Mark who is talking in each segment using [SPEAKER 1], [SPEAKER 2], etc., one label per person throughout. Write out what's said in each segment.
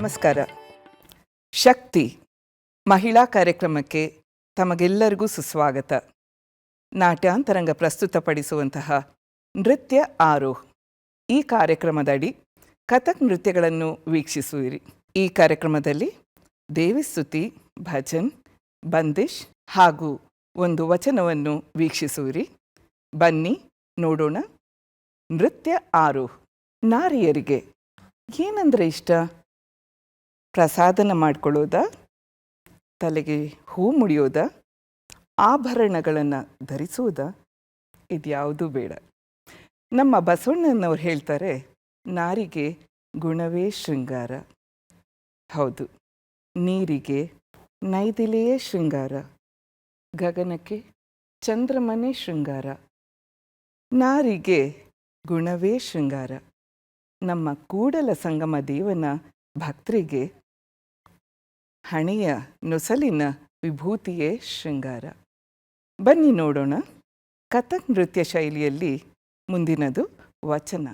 [SPEAKER 1] ನಮಸ್ಕಾರ. ಶಕ್ತಿ ಮಹಿಳಾ ಕಾರ್ಯಕ್ರಮಕ್ಕೆ ತಮಗೆಲ್ಲರಿಗೂ ಸುಸ್ವಾಗತ. ನಾಟ್ಯಾಂತರಂಗ ಪ್ರಸ್ತುತಪಡಿಸುವಂತಹ ನೃತ್ಯ ಆರೋಹ್ ಈ ಕಾರ್ಯಕ್ರಮದಡಿ ಕಥಕ್ ನೃತ್ಯಗಳನ್ನು ವೀಕ್ಷಿಸುವಿರಿ. ಈ ಕಾರ್ಯಕ್ರಮದಲ್ಲಿ ದೇವಿಸ್ತುತಿ, ಭಜನ್, ಬಂದಿಶ್ ಹಾಗೂ ಒಂದು ವಚನವನ್ನು ವೀಕ್ಷಿಸುವಿರಿ. ಬನ್ನಿ ನೋಡೋಣ. ನೃತ್ಯ ಆರೋಹ್. ನಾರಿಯರಿಗೆ ಏನಂದರೆ ಇಷ್ಟ? ಪ್ರಸಾದನ ಮಾಡ್ಕೊಳ್ಳೋದಾ, ತಲೆಗೆ ಹೂ ಮುಡಿಯೋದಾ, ಆಭರಣಗಳನ್ನು ಧರಿಸುವುದಾ? ಇದ್ಯಾವುದೂ ಬೇಡ. ನಮ್ಮ ಬಸವಣ್ಣನವ್ರು ಹೇಳ್ತಾರೆ, ನಾರಿಗೆ ಗುಣವೇ ಶೃಂಗಾರ. ಹೌದು, ನೀರಿಗೆ ನೈದಿಲೆಯೇ ಶೃಂಗಾರ, ಗಗನಕ್ಕೆ ಚಂದ್ರಮನೇ ಶೃಂಗಾರ. ನಾರಿಗೆ ಗುಣವೇ ಶೃಂಗಾರ. ನಮ್ಮ ಕೂಡಲ ಸಂಗಮ ದೇವನ ಭಕ್ತರಿಗೆ ಹಣೆಯ ನೊಸಲಿನ ವಿಭೂತಿಯೇ ಶೃಂಗಾರ. ಬನ್ನಿ ನೋಡೋಣ. ಕಥಕ್ ನೃತ್ಯ ಶೈಲಿಯಲ್ಲಿ ಮುಂದಿನದು ವಚನ.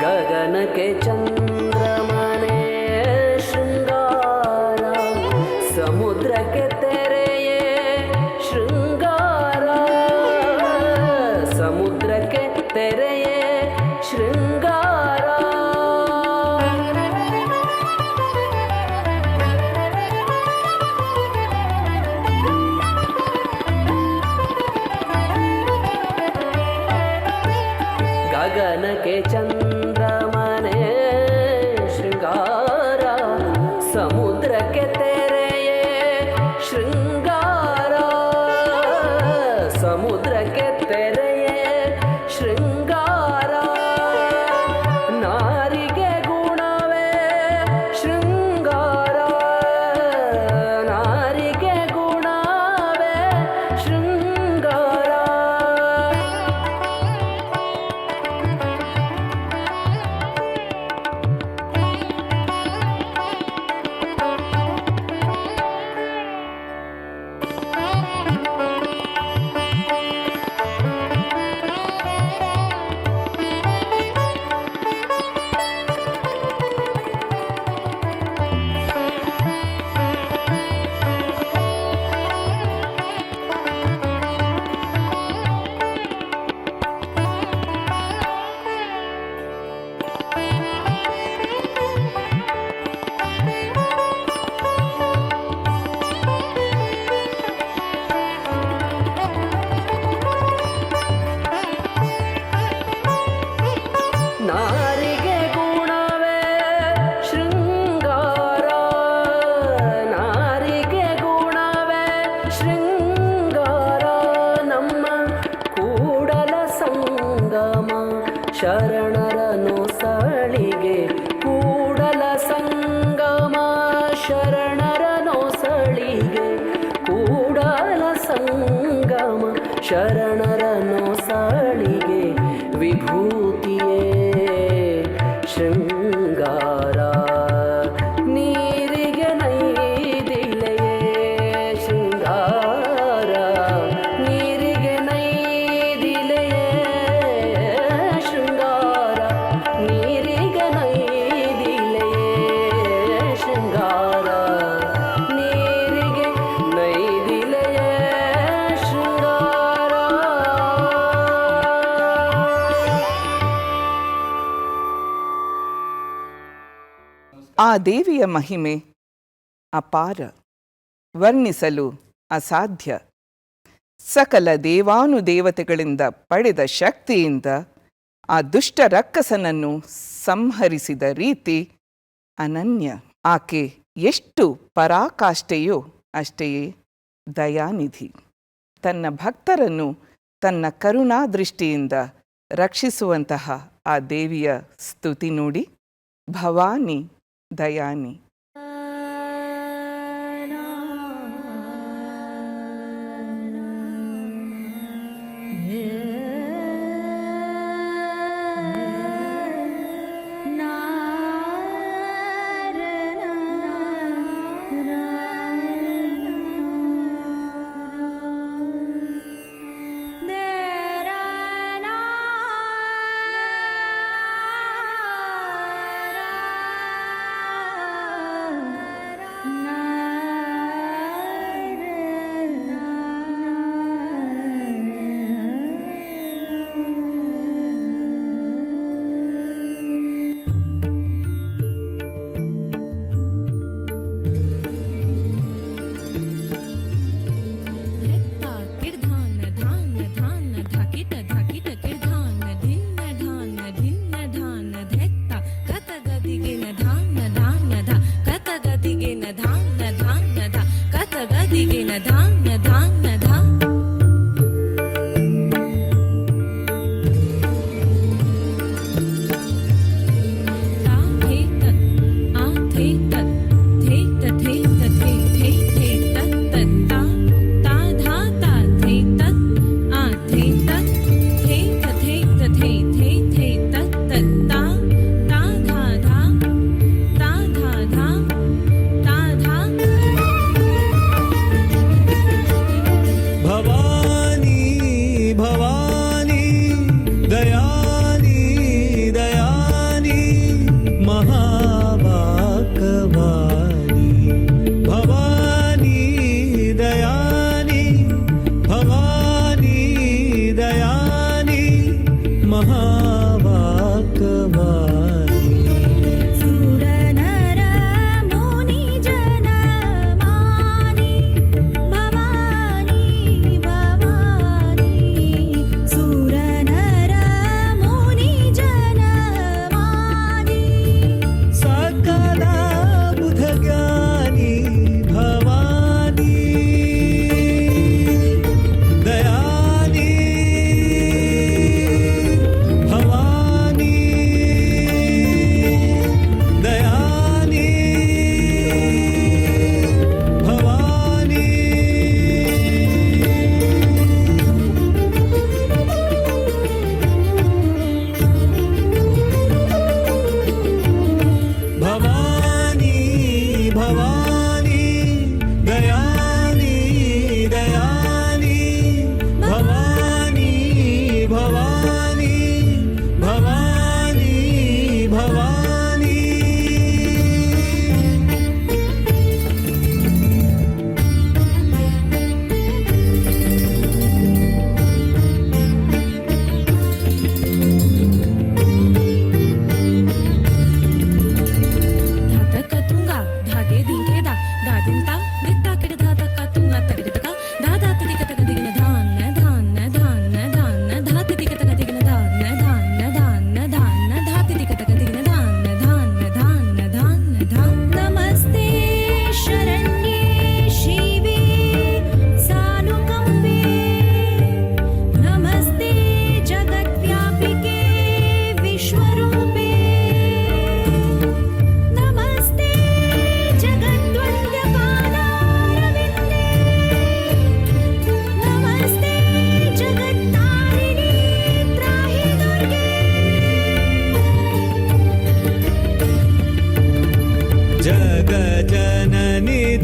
[SPEAKER 2] ಗಗನಕ್ಕೆ ಚಂದ್ರಮನೆ ಶೃಂಗಾರ, ಸಮುದ್ರಕ್ಕೆ ತೆರೆಯೇ ಶೃಂಗಾರ, ಸಮುದ್ರಕ್ಕೆ ತೆರೆಯೇ ಶೃಂಗಾರ. ಗಗನಕ್ಕೆ ಚಂದ್ರಮನೆ ಶೃಂಗಾರ, ಸಮುದ್ರಕ್ಕೆ ತೆರೆಯೇ ಶೃಂಗಾರ, ಸಮುದ್ರಕ್ಕೆ ತೆರೆಯೇ ಶೃಂಗಾರ. ನಾರಿಗೆ ಗುಣವೇ ಶೃಂಗಾರ, ನಾರಿಗೆ ಗುಣವೇ ಶೃಂಗಾರ. ಶರಣರನು ಸಾಳಿಗೆ ವಿಭೂತಿಯೇ ಶೃಂಗಾರ ನೀರಿಗೆ ನೈದಿಲೆಯೇ ಶೃಂಗಾರ ನೀರಿಗೆ ನೈದಿಲೆಯೇ ಶೃಂಗಾರ ನೀರಿಗೆ ನೈದಿಲೆಯೇ ಶೃಂಗಾರ ನೀರಿಗೆ ನೈದಿಲೆಯೇ ಶೃಂಗಾರ.
[SPEAKER 1] ಆ ದೇವಿಯ ಮಹಿಮೆ ಅಪಾರ, ವರ್ಣಿಸಲು ಅಸಾಧ್ಯ. ಸಕಲ ದೇವಾನುದೇವತೆಗಳಿಂದ ಪಡೆದ ಶಕ್ತಿಯಿಂದ ಆ ದುಷ್ಟ ರಕ್ಕಸನನ್ನು ಸಂಹರಿಸಿದ ರೀತಿ ಅನನ್ಯ. ಆಕೆ ಎಷ್ಟು ಪರಾಕಾಷ್ಠೆಯೋ ಅಷ್ಟೆಯೇ ದಯಾನಿಧಿ. ತನ್ನ ಭಕ್ತರನ್ನು ತನ್ನ ಕರುಣಾದೃಷ್ಟಿಯಿಂದ ರಕ್ಷಿಸುವಂತಹ ಆ ದೇವಿಯ ಸ್ತುತಿ ನೋಡಿ. ಭವಾನಿ ದಯಾನಿ.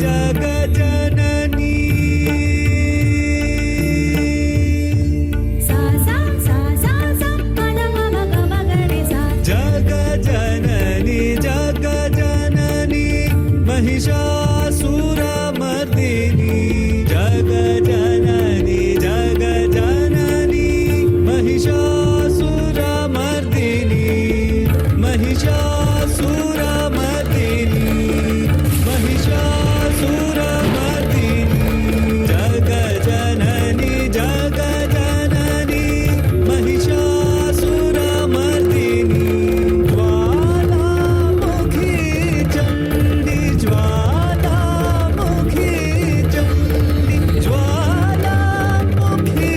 [SPEAKER 3] जग जननी
[SPEAKER 4] सा सा सा सा सा पद मम गम गरे सा
[SPEAKER 3] जग जननी महिषासुरमर्दिनी जग जननी महिषासुरमर्दिनी महिषासुरमर्दिनी महिषासुरमर्दिनी जग जननी महिषासुरमर्दिनी ज्वालामुखी चण्डी ज्वालामुखी चण्डी ज्वालामुखी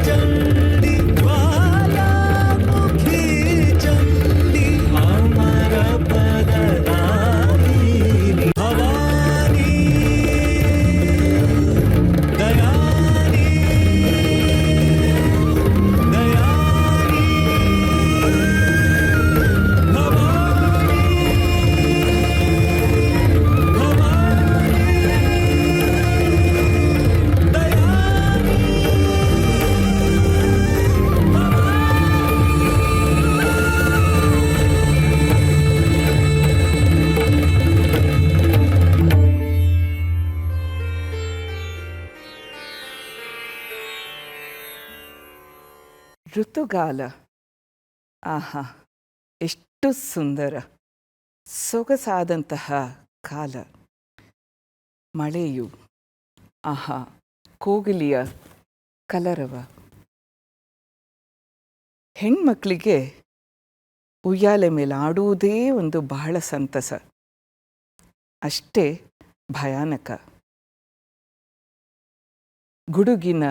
[SPEAKER 3] चण्डी ज्वालामुखी चण्डी अमर पददायिनी भवानी दयानी दयानी भवानी
[SPEAKER 1] ಋತುಗಾಲ ಆಹಾ ಎಷ್ಟು ಸುಂದರ ಸೊಗಸಾದಂತಹ ಕಾಲ. ಮಳೆಯು ಆಹಾ ಕೋಗಿಲಿಯ ಕಲರವ. ಹೆಣ್ಮಕ್ಳಿಗೆ ಉಯ್ಯಾಲೆ ಮೇಲೆ ಆಡುವುದೇ ಒಂದು ಬಹಳ ಸಂತಸ, ಅಷ್ಟೇ ಭಯಾನಕ. ಗುಡುಗಿನ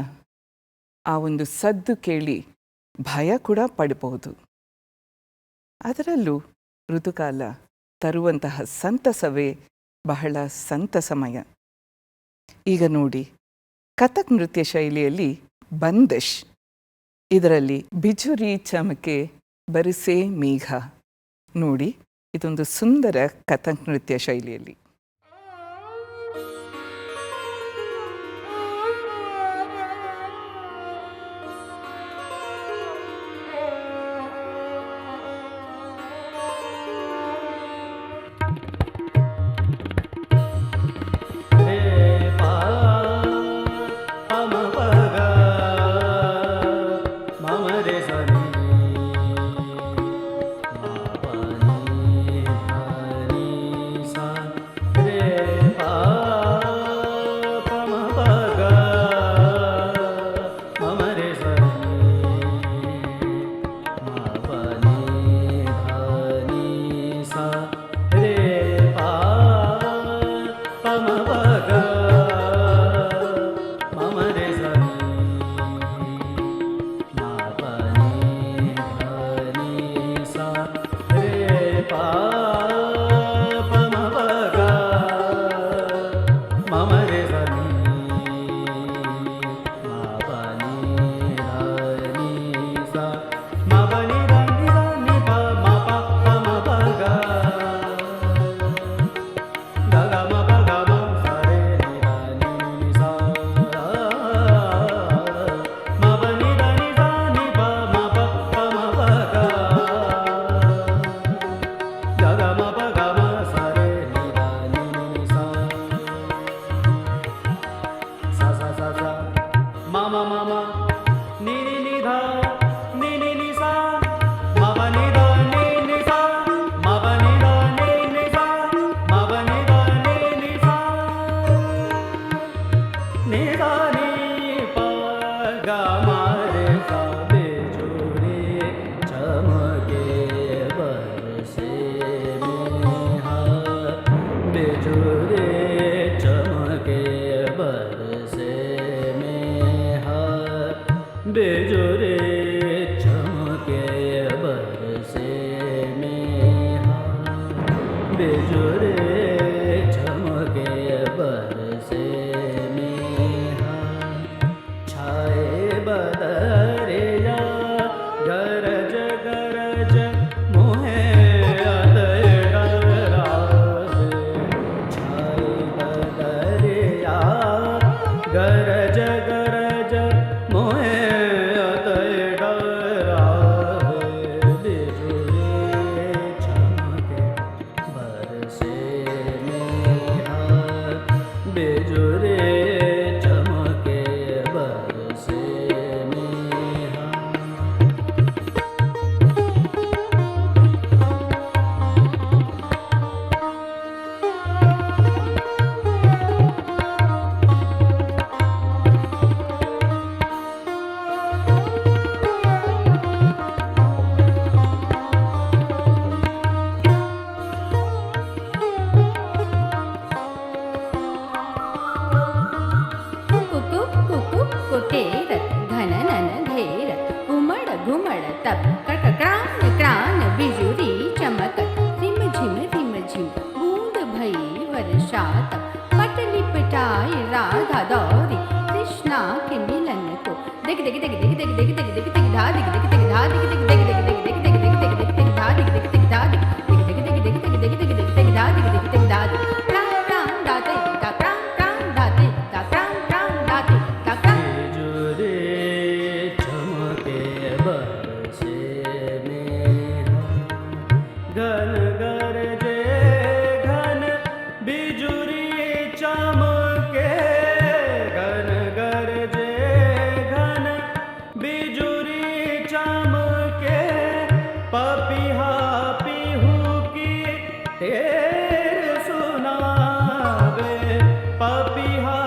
[SPEAKER 1] ಆ ಒಂದು ಸದ್ದು ಕೇಳಿ ಭಯ ಕೂಡ ಪಡಬಹುದು. ಅದರಲ್ಲೂ ಋತುಕಾಲ ತರುವಂತಹ ಸಂತಸವೇ ಬಹಳ ಸಂತಸಮಯ. ಈಗ ನೋಡಿ, ಕಥಕ್ ನೃತ್ಯ ಶೈಲಿಯಲ್ಲಿ ಬಂದಿಶ್, ಇದರಲ್ಲಿ ಬಿಜುರಿ ಚಮಕೆ ಬರಿಸೆ ಮೇಘ. ನೋಡಿ, ಇದೊಂದು ಸುಂದರ ಕಥಕ್ ನೃತ್ಯ ಶೈಲಿಯಲ್ಲಿ.
[SPEAKER 5] पश्चात पट लिपटाई राधा दौरी कृष्णा के मिलन को दिग दिग दिग दिग दिग दिग दिग दिग दिग धा दिग दिग दिग धा दिग दिग दिग दिग दिग दिग दिग दिग दिग दिग दिग धा दिग दिग दिग धा दिग दिग दिग दिग दिग दिग दिग दिग दिग दिग धा दिग दिग दिग धा दिग प्राण प्राण दाते दा प्राण प्राण दाते दा प्राण प्राण दाते दा प्राण
[SPEAKER 2] बिजुरे चमके बरसे में घन गरजे घन बिजुरी चमके घन गरजे घन बिजुरी चमके पपिहा पिहू की ढेर सुनावे पपिहा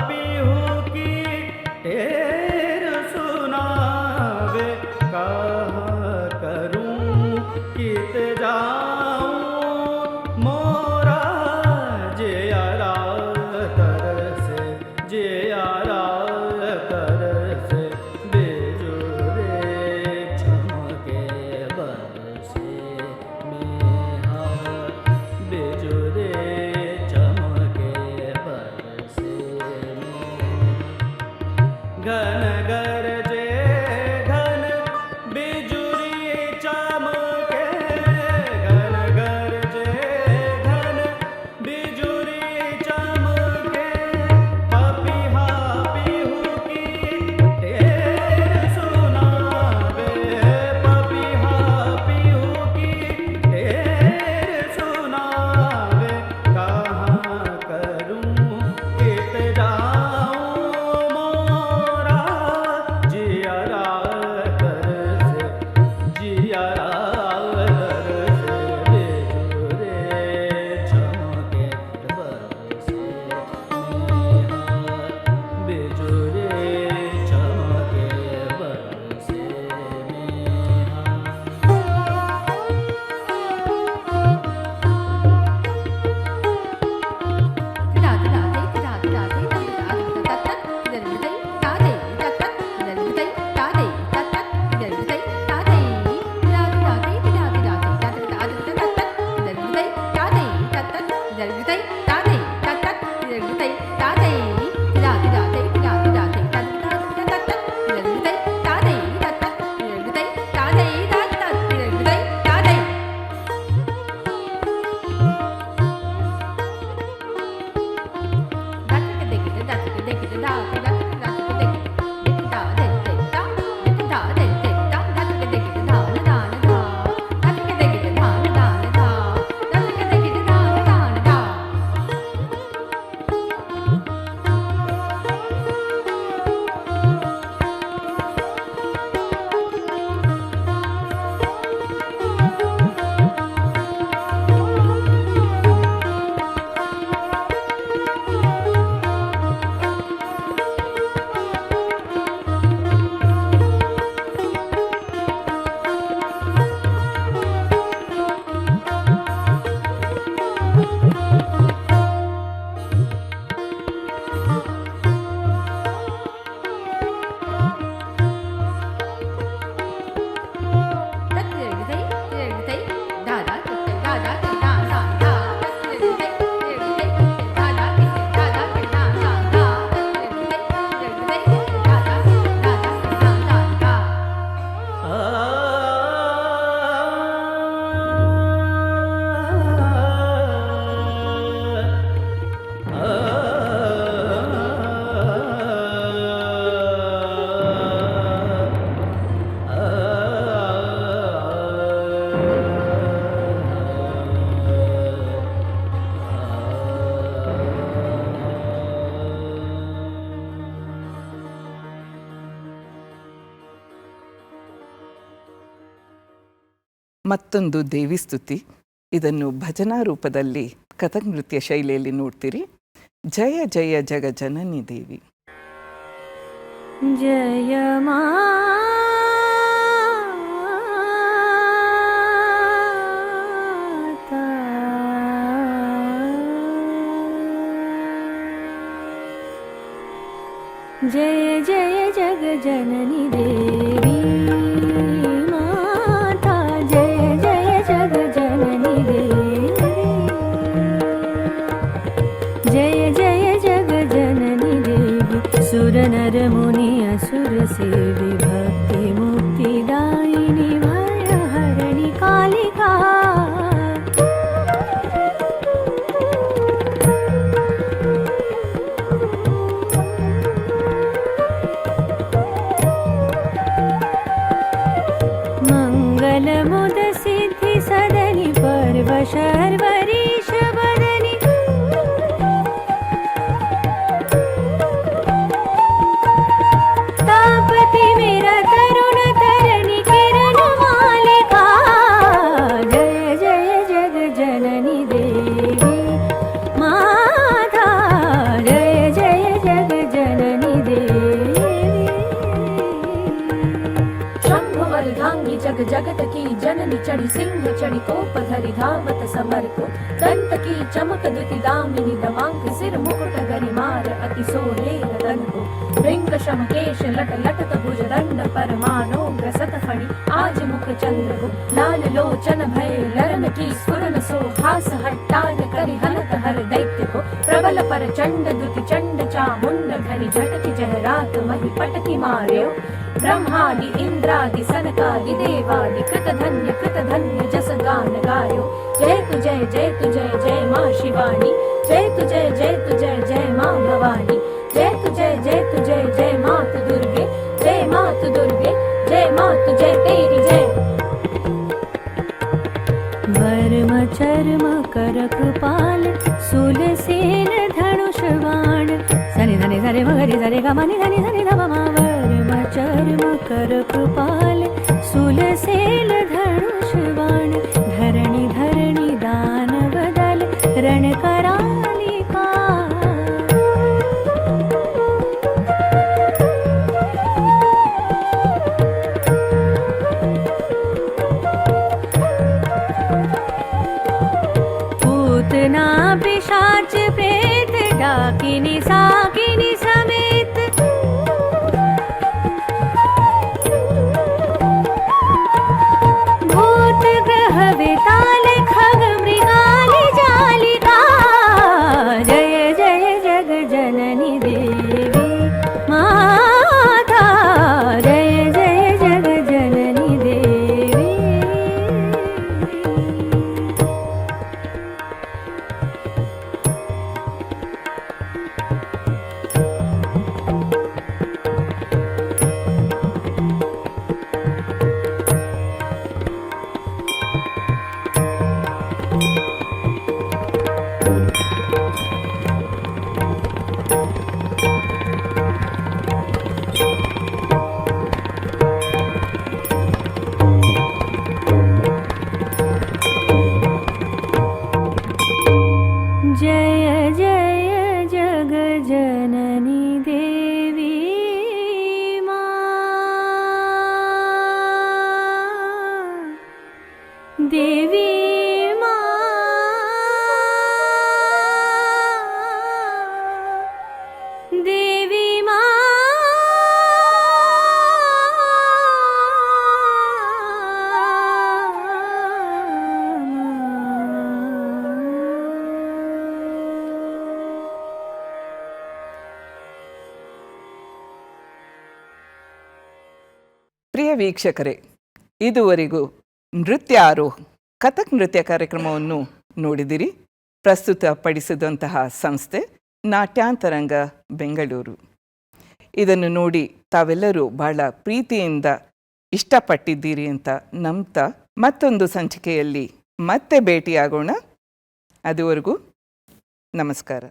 [SPEAKER 2] पिहू की ढेर सुनावे कहाँ करूं कित जाऊं मोरा जियारा तरसे जियारा तरसे बिजुरे चमके बरसे मेहा बिजुरे चमके बरसे घन गरजे घन बिजुरी चमके घन गरजे घन बिजुरी चमके पपिहा पिहू की ढेर सुनावे पपिहा पिहू की ढेर सुनावे कहाँ करूं कित जाऊं मोरा जियारा तरसे जियारा तरसे बिजुरे चमके बरसे मेहा बिजुरे चमके बरसे मेहा
[SPEAKER 1] ಮತ್ತೊಂದು ದೇವಿ ಸ್ತುತಿ. ಇದನ್ನು ಭಜನಾ ರೂಪದಲ್ಲಿ ಕಥಕ್ ನೃತ್ಯ ಶೈಲಿಯಲ್ಲಿ ನೋಡ್ತೀರಿ. ಜಯ ಜಯ ಜಗ ಜನನಿ ದೇವಿ.
[SPEAKER 4] जय माता जय जय जग जननी देवी माता जय जय जग जननी देवी देवी भक्ति मुक्तिदायिनी भयहरिणी कालिका मंगलमुद सिद्धि सदनि पर्व शर्वरीश वदनि तापति मेरा तरुण तरनि किरण मालिका जय जय जग जननी देवी माता जय जय जग जननी देवी
[SPEAKER 6] शंभुवरधांगी जग जगत की जननी चढ़ी सिंह चढ़ी कोप धरि धावत समर को दंत की चमक द्युति दामिनी दमांक सिर मुकुट गरिमार अति सोले रतन को भृंग शम केश लट लटत भुज दंड परमानो ग्रसत फणि आज मुख चंद्र को लाल लोचन भय लरन की स्फुरन सो हास हट्टान करि हनत हर दैत्य को प्रबल पर चंड द्युति चंड चामुंड धरि झटकी जहरात मही पटकी मार्यो ब्रह्मादि इंद्रादि सनकादि देवादि कृत धन्य जस गान गायो जय तु जय जय माँ शिवानी जय तु जय जय माँ भवानी जय तु जय मात दुर्गे जय मात दुर्गे जय मात जय तेरी जय
[SPEAKER 4] वर्म चर्म कर कृपाल सुलसेन धनुष बाण सनि धनि सरे मगरि सरे ग मनि धनि धनि ध म वर्म चर्म कर कृपाल सुलसेन धनुष बाण धरणि धरणि दानव दल रण करालिका पूतना पिशाच प्रेत डाकिनी साकिनी समेत भूत ग्रह विताल खग मृगाली जालिका जय जय जग जननी देवी माता जय जय जग जननी देवी जय जय जग जननी देवी माँ देवी माँ देवी माँ
[SPEAKER 1] ಪ್ರಿಯ ವೀಕ್ಷಕರೇ, ಇದುವರೆಗೂ ನೃತ್ಯ ಆರೋಹ ಕಥಕ್ ನೃತ್ಯ ಕಾರ್ಯಕ್ರಮವನ್ನು ನೋಡಿದಿರಿ. ಪ್ರಸ್ತುತಪಡಿಸಿದಂತಹ ಸಂಸ್ಥೆ ನಾಟ್ಯಾಂತರಂಗ ಬೆಂಗಳೂರು. ಇದನ್ನು ನೋಡಿ ತಾವೆಲ್ಲರೂ ಬಹಳ ಪ್ರೀತಿಯಿಂದ ಇಷ್ಟಪಟ್ಟಿದ್ದೀರಿ ಅಂತ ನಂಬ್ತಾ ಮತ್ತೊಂದು ಸಂಚಿಕೆಯಲ್ಲಿ ಮತ್ತೆ ಭೇಟಿಯಾಗೋಣ. ಅದುವರೆಗೂ ನಮಸ್ಕಾರ.